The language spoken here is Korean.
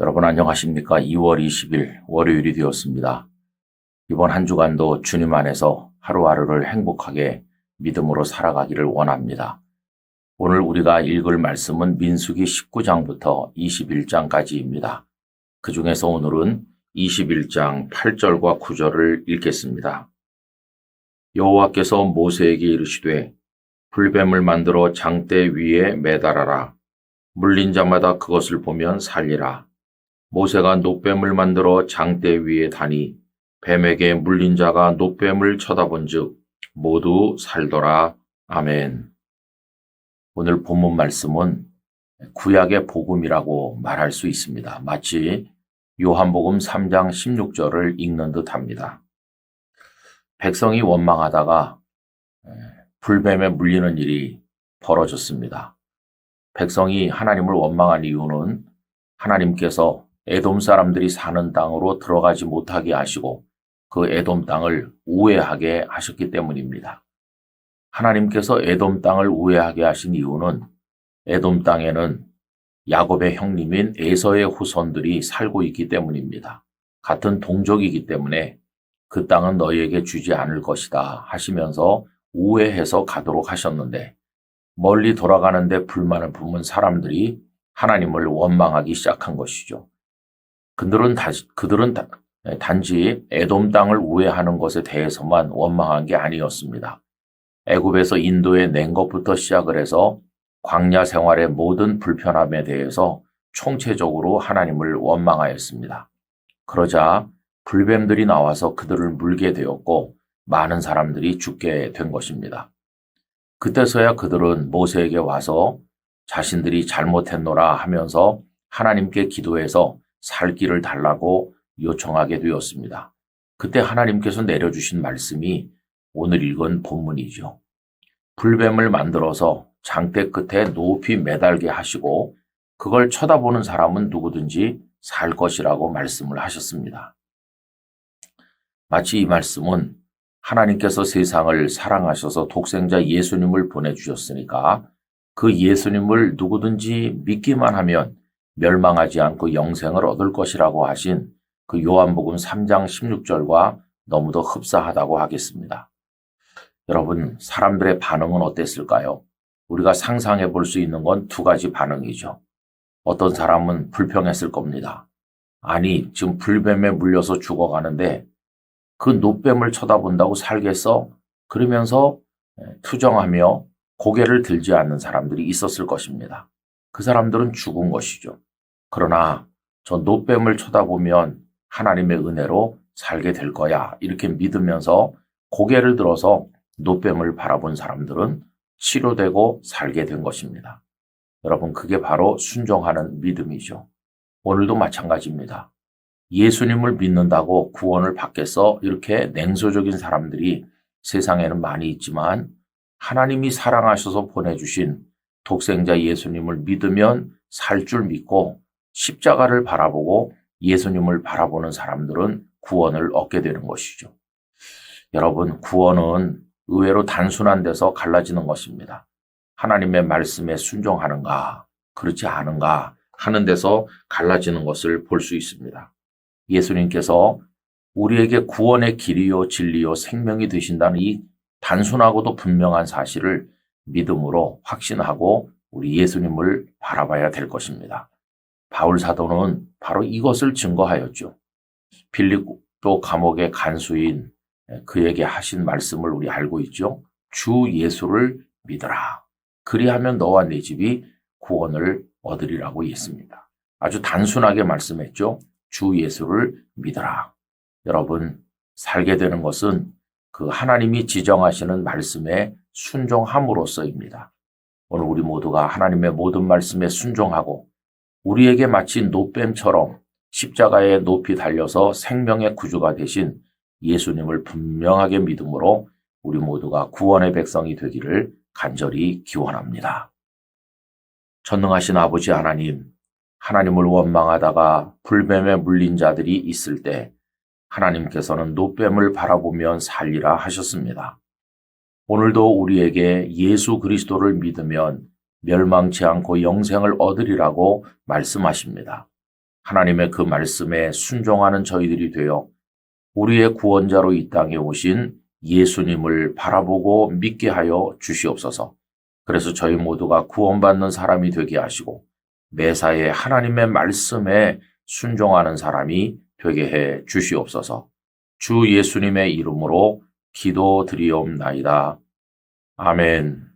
여러분 안녕하십니까? 2월 20일 월요일이 되었습니다. 이번 한 주간도 주님 안에서 하루하루를 행복하게 믿음으로 살아가기를 원합니다. 오늘 우리가 읽을 말씀은 민수기 19장부터 21장까지입니다. 그 중에서 오늘은 21장 8절과 9절을 읽겠습니다. 여호와께서 모세에게 이르시되 불뱀을 만들어 장대 위에 매달아라. 물린 자마다 그것을 보면 살리라. 모세가 놋뱀을 만들어 장대 위에 다니 뱀에게 물린 자가 놋뱀을 쳐다본즉 모두 살더라. 아멘. 오늘 본문 말씀은 구약의 복음이라고 말할 수 있습니다. 마치 요한복음 3장 16절을 읽는 듯합니다. 백성이 원망하다가 불뱀에 물리는 일이 벌어졌습니다. 백성이 하나님을 원망한 이유는 하나님께서 에돔 사람들이 사는 땅으로 들어가지 못하게 하시고 그 에돔 땅을 우회하게 하셨기 때문입니다. 하나님께서 에돔 땅을 우회하게 하신 이유는 에돔 땅에는 야곱의 형님인 에서의 후손들이 살고 있기 때문입니다. 같은 동족이기 때문에 그 땅은 너희에게 주지 않을 것이다 하시면서 우회해서 가도록 하셨는데 멀리 돌아가는데 불만을 품은 사람들이 하나님을 원망하기 시작한 것이죠. 그들은 단지 에돔 땅을 우회하는 것에 대해서만 원망한 게 아니었습니다. 애굽에서 인도에 낸 것부터 시작을 해서 광야 생활의 모든 불편함에 대해서 총체적으로 하나님을 원망하였습니다. 그러자 불뱀들이 나와서 그들을 물게 되었고 많은 사람들이 죽게 된 것입니다. 그때서야 그들은 모세에게 와서 자신들이 잘못했노라 하면서 하나님께 기도해서 살 길을 달라고 요청하게 되었습니다. 그때 하나님께서 내려주신 말씀이 오늘 읽은 본문이죠. 불뱀을 만들어서 장대 끝에 높이 매달게 하시고 그걸 쳐다보는 사람은 누구든지 살 것이라고 말씀을 하셨습니다. 마치 이 말씀은 하나님께서 세상을 사랑하셔서 독생자 예수님을 보내주셨으니까 그 예수님을 누구든지 믿기만 하면 멸망하지 않고 영생을 얻을 것이라고 하신 그 요한복음 3장 16절과 너무도 흡사하다고 하겠습니다. 여러분, 사람들의 반응은 어땠을까요? 우리가 상상해 볼 수 있는 건 두 가지 반응이죠. 어떤 사람은 불평했을 겁니다. 아니, 지금 불뱀에 물려서 죽어가는데 그 놋뱀을 쳐다본다고 살겠어? 그러면서 투정하며 고개를 들지 않는 사람들이 있었을 것입니다. 그 사람들은 죽은 것이죠. 그러나 저 놋뱀을 쳐다보면 하나님의 은혜로 살게 될 거야. 이렇게 믿으면서 고개를 들어서 놋뱀을 바라본 사람들은 치료되고 살게 된 것입니다. 여러분, 그게 바로 순종하는 믿음이죠. 오늘도 마찬가지입니다. 예수님을 믿는다고 구원을 받겠어? 이렇게 냉소적인 사람들이 세상에는 많이 있지만 하나님이 사랑하셔서 보내주신 독생자 예수님을 믿으면 살 줄 믿고 십자가를 바라보고 예수님을 바라보는 사람들은 구원을 얻게 되는 것이죠. 여러분, 구원은 의외로 단순한 데서 갈라지는 것입니다. 하나님의 말씀에 순종하는가, 그렇지 않은가 하는 데서 갈라지는 것을 볼 수 있습니다. 예수님께서 우리에게 구원의 길이요 진리요 생명이 되신다는 이 단순하고도 분명한 사실을 믿음으로 확신하고 우리 예수님을 바라봐야 될 것입니다. 바울 사도는 바로 이것을 증거하였죠. 빌립보 감옥의 간수인 그에게 하신 말씀을 우리 알고 있죠. 주 예수를 믿으라. 그리하면 너와 네 집이 구원을 얻으리라고 했습니다. 아주 단순하게 말씀했죠. 주 예수를 믿으라. 여러분, 살게 되는 것은 그 하나님이 지정하시는 말씀에 순종함으로써입니다. 오늘 우리 모두가 하나님의 모든 말씀에 순종하고 우리에게 마치 놋뱀처럼 십자가에 높이 달려서 생명의 구주가 되신 예수님을 분명하게 믿음으로 우리 모두가 구원의 백성이 되기를 간절히 기원합니다. 전능하신 아버지 하나님, 하나님을 원망하다가 불뱀에 물린 자들이 있을 때 하나님께서는 놋뱀을 바라보면 살리라 하셨습니다. 오늘도 우리에게 예수 그리스도를 믿으면 멸망치 않고 영생을 얻으리라고 말씀하십니다. 하나님의 그 말씀에 순종하는 저희들이 되어 우리의 구원자로 이 땅에 오신 예수님을 바라보고 믿게 하여 주시옵소서. 그래서 저희 모두가 구원받는 사람이 되게 하시고 매사에 하나님의 말씀에 순종하는 사람이 되게 해 주시옵소서. 주 예수님의 이름으로 기도드리옵나이다. 아멘.